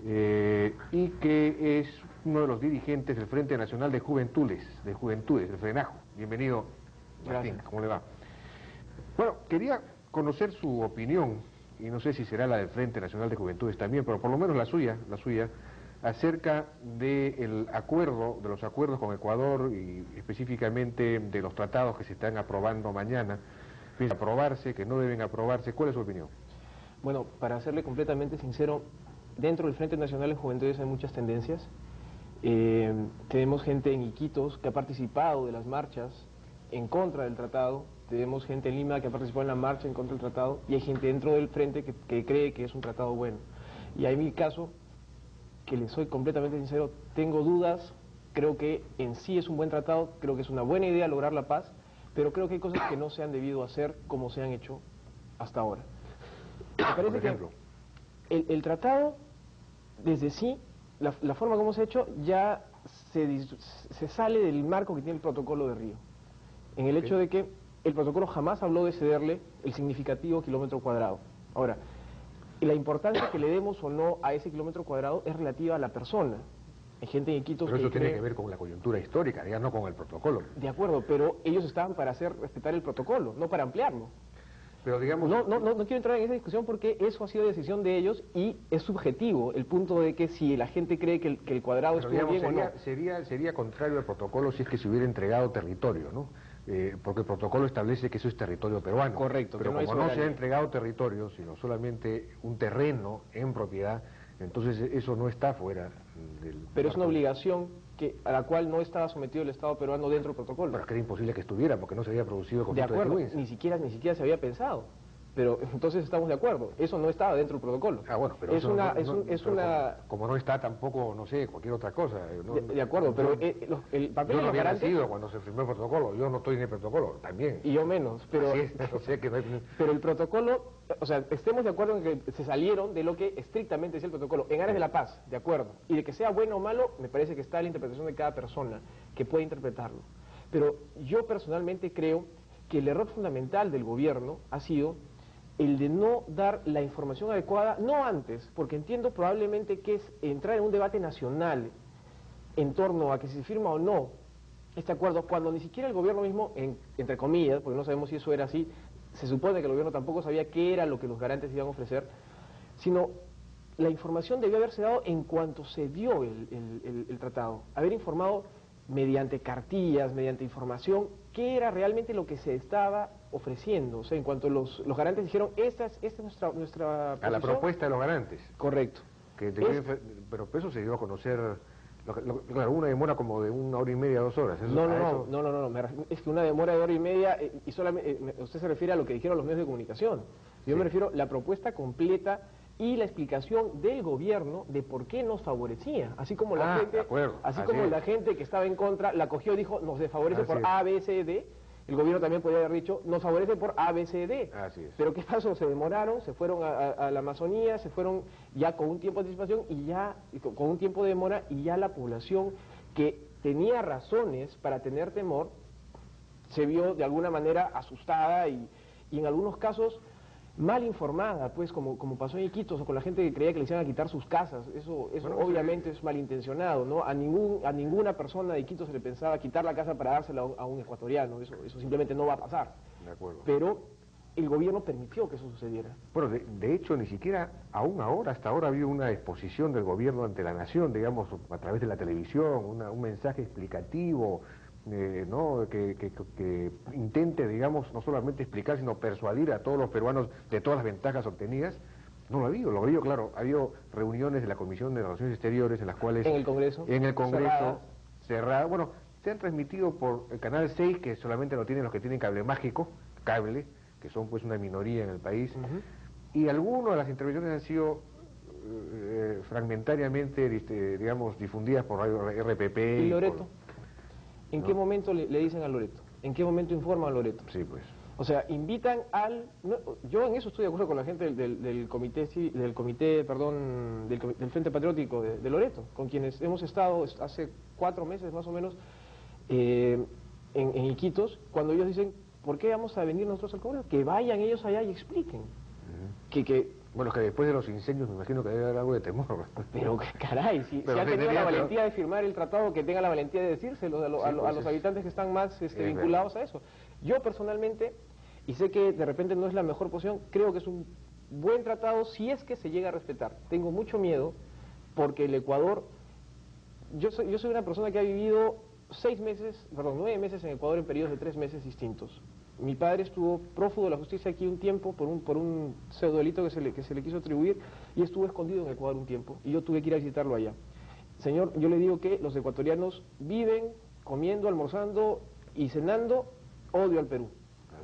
y que es uno de los dirigentes del Frente Nacional de Juventudes, el FRENAJU. Bienvenido, Martín. Gracias. ¿Cómo le va? Bueno, quería conocer su opinión, y no sé si será la del Frente Nacional de Juventudes también, pero por lo menos la suya, acerca de los acuerdos con Ecuador y específicamente de los tratados que se están aprobando mañana, que deben aprobarse, que no deben aprobarse. ¿Cuál es su opinión? Bueno, para serle completamente sincero, dentro del Frente Nacional de Juventudes hay muchas tendencias. Tenemos gente en Iquitos que ha participado de las marchas en contra del tratado, tenemos gente en Lima que ha participado en la marcha en contra del tratado, y hay gente dentro del Frente que cree que es un tratado bueno. Y hay mi caso, que le soy completamente sincero, tengo dudas, creo que en sí es un buen tratado, creo que es una buena idea lograr la paz, pero creo que hay cosas que no se han debido hacer como se han hecho hasta ahora. Me parece Por ejemplo, que el tratado, desde sí, la forma como se ha hecho, ya se sale del marco que tiene el protocolo de Río, en el hecho de que el protocolo jamás habló de cederle el significativo kilómetro cuadrado. Ahora, la importancia que le demos o no a ese kilómetro cuadrado es relativa a la persona. Hay gente en Iquitos pero eso que tiene que ver con la coyuntura histórica, ya no con el protocolo. De acuerdo, pero ellos estaban para hacer respetar el protocolo, no para ampliarlo. Pero digamos... No quiero entrar en esa discusión porque eso ha sido decisión de ellos y es subjetivo el punto de que si la gente cree que el cuadrado pero, estuvo digamos, bien o no. sería contrario al protocolo si es que se hubiera entregado territorio, ¿no? Porque el protocolo establece que eso es territorio peruano. Correcto. Pero como no se ha entregado territorio, sino solamente un terreno en propiedad, entonces eso no está fuera del... Pero es una obligación a la cual no estaba sometido el Estado peruano dentro del protocolo. Pero es que era imposible que estuviera, porque no se había producido el De conflicto acuerdo, de ni siquiera se había pensado. Pero entonces estamos de acuerdo, eso no estaba dentro del protocolo. Ah, bueno, pero como no está tampoco, no sé, cualquier otra cosa. De acuerdo, pero el papel yo de no los había garantes... nacido cuando se firmó el protocolo, yo no estoy en el protocolo, también. Y yo menos, pero... Así es, o sea que no hay... Pero el protocolo, o sea, estemos de acuerdo en que se salieron de lo que estrictamente decía el protocolo, en aras de la paz, de acuerdo. Y de que sea bueno o malo, me parece que está la interpretación de cada persona, que puede interpretarlo. Pero yo personalmente creo que el error fundamental del gobierno ha sido el de no dar la información adecuada, no antes, porque entiendo probablemente que es entrar en un debate nacional en torno a que si se firma o no este acuerdo, cuando ni siquiera el gobierno mismo, entre comillas, porque no sabemos si eso era así, se supone que el gobierno tampoco sabía qué era lo que los garantes iban a ofrecer, sino la información debió haberse dado en cuanto se dio el tratado, haber informado mediante cartillas, mediante información, qué era realmente lo que se estaba ofreciendo. O sea, en cuanto los garantes dijeron, esta es nuestra posición. A la propuesta de los garantes. Correcto. Pero eso se dio a conocer, claro, una demora como de 1 hora y media, 2 horas. No, es que una demora de 1 hora y media, y solamente usted se refiere a lo que dijeron los medios de comunicación. Yo me refiero a la propuesta completa y la explicación del gobierno de por qué nos favorecía, así como la gente que estaba en contra la cogió y dijo nos desfavorece por A, B, C, D. El gobierno también podría haber dicho nos favorece por A, B, C, D. Así es. Pero ¿qué pasó? Se demoraron, se fueron a la Amazonía, se fueron ya con un tiempo de anticipación y con un tiempo de demora, y ya la población que tenía razones para tener temor se vio de alguna manera asustada y en algunos casos mal informada, pues, como pasó en Iquitos, o con la gente que creía que le iban a quitar sus casas. Eso bueno, obviamente es malintencionado, ¿no? A ninguna persona de Iquitos se le pensaba quitar la casa para dársela a un ecuatoriano. Eso simplemente no va a pasar. De acuerdo. Pero el gobierno permitió que eso sucediera. Bueno, de hecho, ni siquiera hasta ahora ha habido una exposición del gobierno ante la nación, digamos, a través de la televisión, un mensaje explicativo, ¿no? que intente, digamos, no solamente explicar, sino persuadir a todos los peruanos de todas las ventajas obtenidas. No lo ha habido, claro, ha habido reuniones de la Comisión de Relaciones Exteriores en las cuales... En el Congreso. Cerrada. Bueno, se han transmitido por el Canal 6, que solamente lo tienen los que tienen cable mágico, que son pues una minoría en el país, y algunas de las intervenciones han sido fragmentariamente, digamos, difundidas por Radio RPP. ¿Y Loreto? ¿En qué momento le dicen a Loreto? ¿En qué momento informan a Loreto? Sí, pues. O sea, invitan yo en eso estoy de acuerdo con la gente del Frente Patriótico de Loreto, con quienes hemos estado hace 4 meses más o menos en Iquitos, cuando ellos dicen, ¿por qué vamos a venir nosotros al Congreso? Que vayan ellos allá y expliquen. Que Bueno, es que después de los incendios me imagino que debe haber algo de temor. Pero caray, si han tenido la valentía de firmar el tratado, que tenga la valentía de decírselo a los habitantes que están más vinculados a eso. Yo personalmente, y sé que de repente no es la mejor posición, creo que es un buen tratado si es que se llega a respetar. Tengo mucho miedo porque el Ecuador, yo soy una persona que ha vivido 9 meses en Ecuador en periodos de 3 meses distintos. Mi padre estuvo prófugo de la justicia aquí un tiempo por un pseudodelito que se le quiso atribuir y estuvo escondido en Ecuador un tiempo y yo tuve que ir a visitarlo allá. Señor, yo le digo que los ecuatorianos viven comiendo, almorzando y cenando odio al Perú,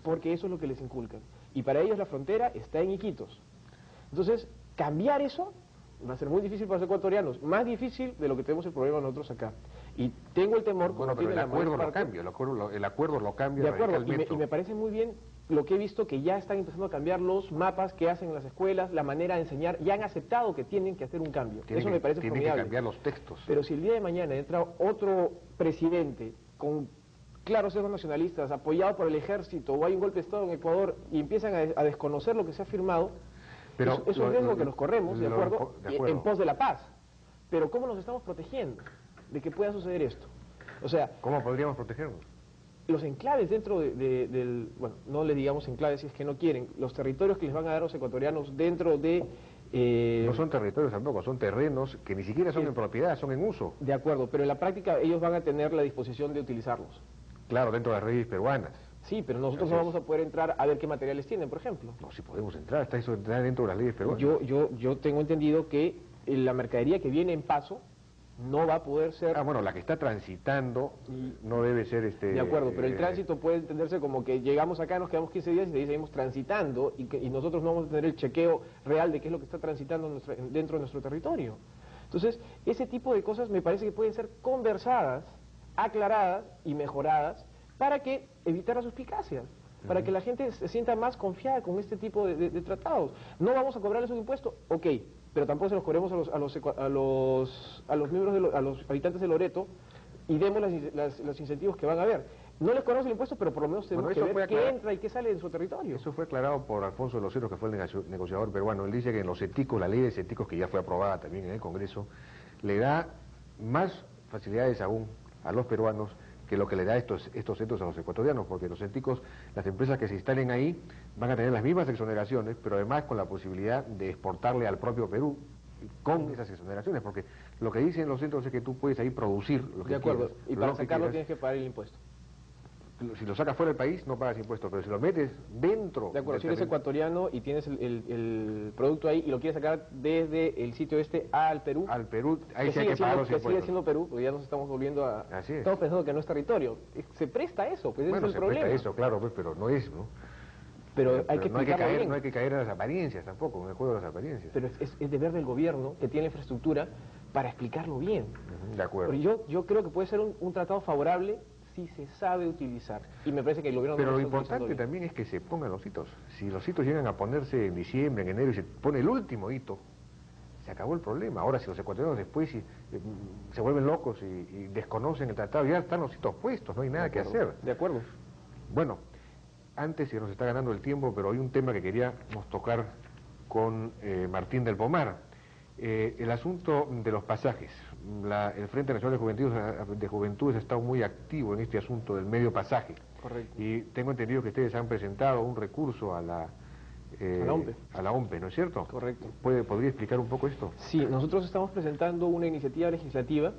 porque eso es lo que les inculcan. Y para ellos la frontera está en Iquitos. Entonces, cambiar eso va a ser muy difícil para los ecuatorianos, más difícil de lo que tenemos el problema nosotros acá. Y tengo el temor... Bueno, pero el acuerdo lo cambia, el acuerdo lo cambia radicalmente. Y me parece muy bien lo que he visto, que ya están empezando a cambiar los mapas que hacen en las escuelas, la manera de enseñar, ya han aceptado que tienen que hacer un cambio. Eso me parece formidable. Tienen que cambiar los textos. Pero si el día de mañana entra otro presidente con claros sesgos nacionalistas, apoyado por el ejército, o hay un golpe de Estado en Ecuador y empiezan a desconocer lo que se ha firmado, pero es un riesgo que nos corremos, ¿de acuerdo? En pos de la paz. Pero ¿cómo nos estamos protegiendo de que pueda suceder esto? O sea... ¿Cómo podríamos protegernos? Los enclaves dentro del... Bueno, no le digamos enclaves si es que no quieren. Los territorios que les van a dar los ecuatorianos dentro de... No son territorios tampoco, son terrenos que ni siquiera son en propiedad, son en uso. De acuerdo, pero en la práctica ellos van a tener la disposición de utilizarlos. Claro, dentro de las redes peruanas. Sí, pero nosotros no vamos a poder entrar a ver qué materiales tienen, por ejemplo. No, si podemos entrar, está eso de entrar dentro de las leyes peruanas. Yo tengo entendido que la mercadería que viene en paso no va a poder ser... bueno, la que está transitando no debe ser... De acuerdo, pero el tránsito puede entenderse como que llegamos acá, nos quedamos 15 días y de ahí seguimos transitando y nosotros no vamos a tener el chequeo real de qué es lo que está transitando dentro de nuestro territorio. Entonces, ese tipo de cosas me parece que pueden ser conversadas, aclaradas y mejoradas para que evitar las suspicacias, para que la gente se sienta más confiada con este tipo de tratados. No vamos a cobrarles un impuesto, ok, pero tampoco se los cobremos a los miembros, a los habitantes de Loreto y demos los incentivos que van a haber. No les cobramos el impuesto, pero por lo menos tenemos que ver qué entra y qué sale de su territorio. Eso fue aclarado por Alfonso de los Heros, que fue el negociador peruano. Él dice que en los CETICOS, la ley de CETICOS, que ya fue aprobada también en el Congreso, le da más facilidades aún a los peruanos que lo que le da estos centros a los ecuatorianos, porque los CETICOS, las empresas que se instalen ahí, van a tener las mismas exoneraciones, pero además con la posibilidad de exportarle al propio Perú con esas exoneraciones, porque lo que dicen los centros es que tú puedes ahí producir lo que De acuerdo, quieras, y para sacarlo tienes que pagar el impuesto. Si lo sacas fuera del país no pagas impuestos, pero si lo metes dentro... De acuerdo, si eres ecuatoriano y tienes el producto ahí y lo quieres sacar desde el sitio al Perú... Al Perú, ahí sí hay que pagar los impuestos. Que sigue siendo Perú, porque ya nos estamos volviendo a... Así es. Estamos pensando que no es territorio. Se presta eso, pues ese es el problema. Presta eso, claro, pues, pero no es, ¿no? Pero hay que explicarlo bien. No hay que caer en las apariencias tampoco, en el juego de las apariencias. Pero es deber del gobierno, que tiene la infraestructura, para explicarlo bien. De acuerdo. Pero yo creo que puede ser un tratado favorable si se sabe utilizar. Y me parece que el gobierno... Pero lo importante también es que se pongan los hitos. Si los hitos llegan a ponerse en diciembre, en enero, y se pone el último hito, se acabó el problema. Ahora, si los ecuatorianos después se vuelven locos y desconocen el tratado, ya están los hitos puestos, no hay nada que hacer. De acuerdo. Bueno, antes se nos está ganando el tiempo, pero hay un tema que queríamos tocar con Martín del Pomar. El asunto de los pasajes. El Frente Nacional de Juventudes ha estado muy activo en este asunto del medio pasaje. Correcto. Y tengo entendido que ustedes han presentado un recurso a la OMPE, ¿no es cierto? Correcto. ¿Podría explicar un poco esto? Sí, nosotros estamos presentando una iniciativa legislativa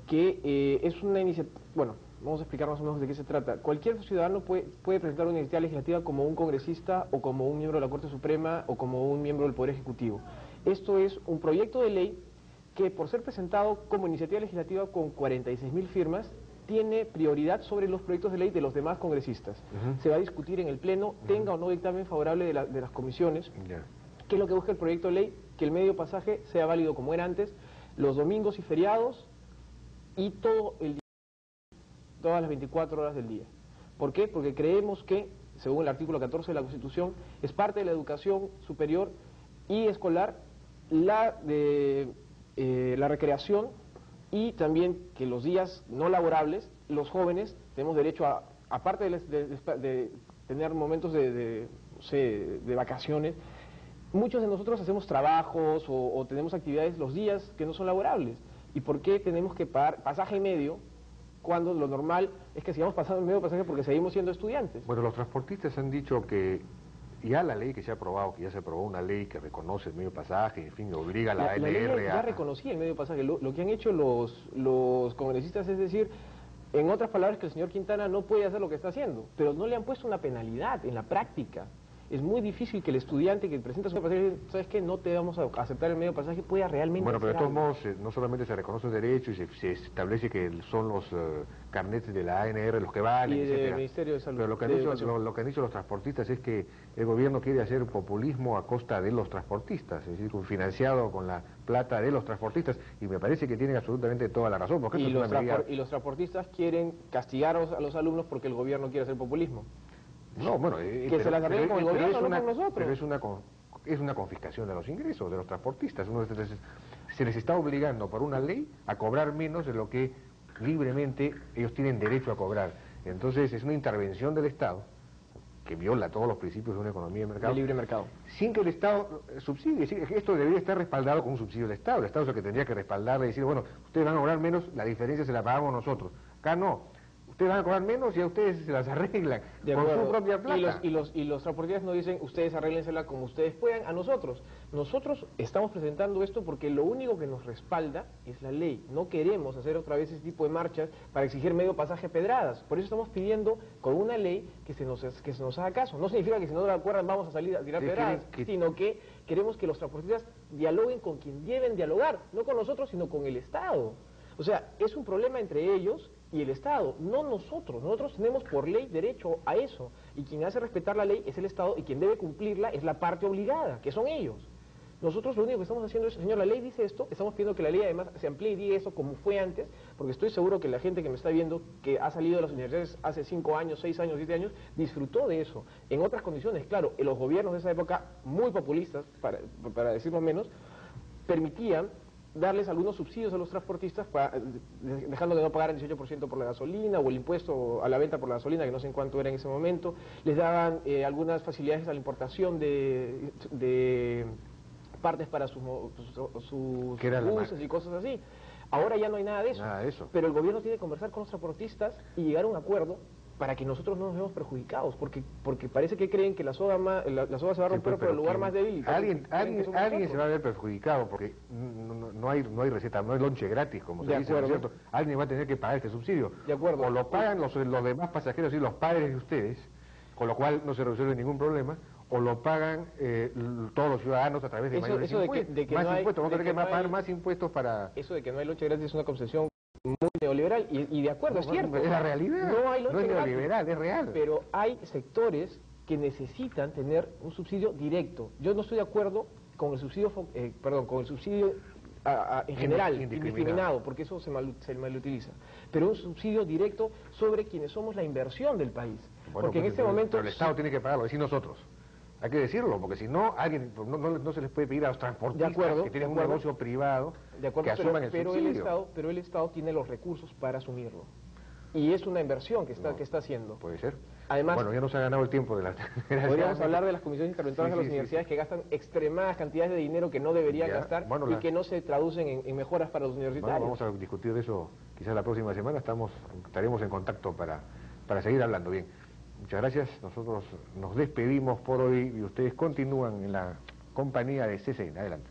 que es una iniciativa... Bueno, vamos a explicar más o menos de qué se trata. Cualquier ciudadano puede presentar una iniciativa legislativa como un congresista o como un miembro de la Corte Suprema o como un miembro del Poder Ejecutivo. Esto es un proyecto de ley que, por ser presentado como iniciativa legislativa con 46.000 firmas, tiene prioridad sobre los proyectos de ley de los demás congresistas. Se va a discutir en el Pleno, tenga o no dictamen favorable de las comisiones. ¿Qué es lo que busca el proyecto de ley? Que el medio pasaje sea válido como era antes, los domingos y feriados y todo el día, todas las 24 horas del día. ¿Por qué? Porque creemos que, según el artículo 14 de la Constitución, es parte de la educación superior y escolar la recreación, y también que los días no laborables, los jóvenes tenemos derecho a, aparte de tener momentos de vacaciones, muchos de nosotros hacemos trabajos o tenemos actividades los días que no son laborables. ¿Y por qué tenemos que pagar pasaje y medio cuando lo normal es que sigamos pasando el medio pasaje porque seguimos siendo estudiantes? Bueno, los transportistas han dicho que ya la ley que se ha aprobado, que ya se aprobó una ley que reconoce el medio pasaje, en fin, obliga a la ANR ley ya reconocía el medio pasaje. Lo que han hecho los congresistas es decir, en otras palabras, que el señor Quintana no puede hacer lo que está haciendo, pero no le han puesto una penalidad en la práctica. Es muy difícil que el estudiante que presenta su pasaje, ¿sabes qué? No te vamos a aceptar el medio pasaje, pueda realmente. Bueno, pero de todos algo. modos, no solamente se reconoce el derecho y se establece que son los carnets de la ANR los que valen, Y del etcétera. Ministerio de Salud. Pero lo que han dicho los transportistas es que el gobierno quiere hacer populismo a costa de los transportistas, es decir, financiado con la plata de los transportistas, y me parece que tienen absolutamente toda la razón, porque Y esto es una medida... los transportistas quieren castigar a los alumnos porque el gobierno quiere hacer populismo. No, bueno, que se las arreglen con el gobierno, no con nosotros. Pero es una confiscación de los ingresos de los transportistas. Se les está obligando por una ley a cobrar menos de lo que libremente ellos tienen derecho a cobrar. Entonces es una intervención del Estado que viola todos los principios de una economía de mercado. De libre mercado. Sin que el Estado subsidie. Esto debería estar respaldado con un subsidio del Estado. El Estado es el que tendría que respaldarle y decir, bueno, ustedes van a cobrar menos, la diferencia se la pagamos nosotros. Acá no. Ustedes van a cobrar menos y a ustedes se las arreglan con su propia plata. Y los transportistas nos dicen, ustedes arréglensela como ustedes puedan. A nosotros estamos presentando esto porque lo único que nos respalda es la ley. No queremos hacer otra vez ese tipo de marchas para exigir medio pasaje a pedradas. Por eso estamos pidiendo con una ley que se nos haga caso. No significa que si no la acuerdan vamos a salir a tirar pedradas, sino que queremos que los transportistas dialoguen con quien deben dialogar, no con nosotros, sino con el Estado. O sea, es un problema entre ellos y el Estado, no nosotros. Nosotros tenemos por ley derecho a eso. Y quien hace respetar la ley es el Estado y quien debe cumplirla es la parte obligada, que son ellos. Nosotros lo único que estamos haciendo es, señor, la ley dice esto, estamos pidiendo que la ley además se amplíe y diga eso como fue antes, porque estoy seguro que la gente que me está viendo, que ha salido de las universidades hace 5 años, 6 años, 7 años, disfrutó de eso. En otras condiciones, claro, los gobiernos de esa época, muy populistas, para decirlo menos, permitían darles algunos subsidios a los transportistas, dejando de no pagar el 18% por la gasolina o el impuesto a la venta por la gasolina, que no sé en cuánto era en ese momento. Les daban algunas facilidades a la importación de partes para sus buses y cosas así. Ahora ya no hay nada de eso. Pero el gobierno tiene que conversar con los transportistas y llegar a un acuerdo para que nosotros no nos vemos perjudicados, porque parece que creen que la soga se va a romper por el lugar más débil. Alguien se va a ver perjudicado, porque no hay receta, no hay lonche gratis, como se dice, ¿no es cierto? Alguien va a tener que pagar este subsidio. De acuerdo. O lo pagan los demás pasajeros y los padres de ustedes, con lo cual no se resuelve ningún problema, o lo pagan todos los ciudadanos a través de mayores impuestos. Vamos a tener que pagar más impuestos para... Eso de que no hay lonche gratis es una concepción muy neoliberal y de acuerdo, es cierto. Es la realidad. No hay lonche es gratis, neoliberal, es real. Pero hay sectores que necesitan tener un subsidio directo. Yo no estoy de acuerdo con el subsidio, en general, indiscriminado, porque eso se malutiliza. Pero un subsidio directo sobre quienes somos la inversión del país. Bueno, porque en este momento... Pero el Estado tiene que pagarlo, es decir, nosotros. Hay que decirlo, porque si no, no se les puede pedir a los transportistas que tienen un negocio privado que asuman el subsidio. Pero el Estado tiene los recursos para asumirlo. Y es una inversión que está haciendo. Puede ser. Además, bueno, ya nos ha ganado el tiempo de la... Podríamos hablar de las comisiones interventoras de las universidades que gastan extremadas cantidades de dinero que no deberían gastar y que no se traducen en mejoras para los universitarios. Vamos a discutir de eso quizás la próxima semana. Estaremos en contacto para seguir hablando. Bien. Muchas gracias, nosotros nos despedimos por hoy y ustedes continúan en la compañía de CCN. Adelante.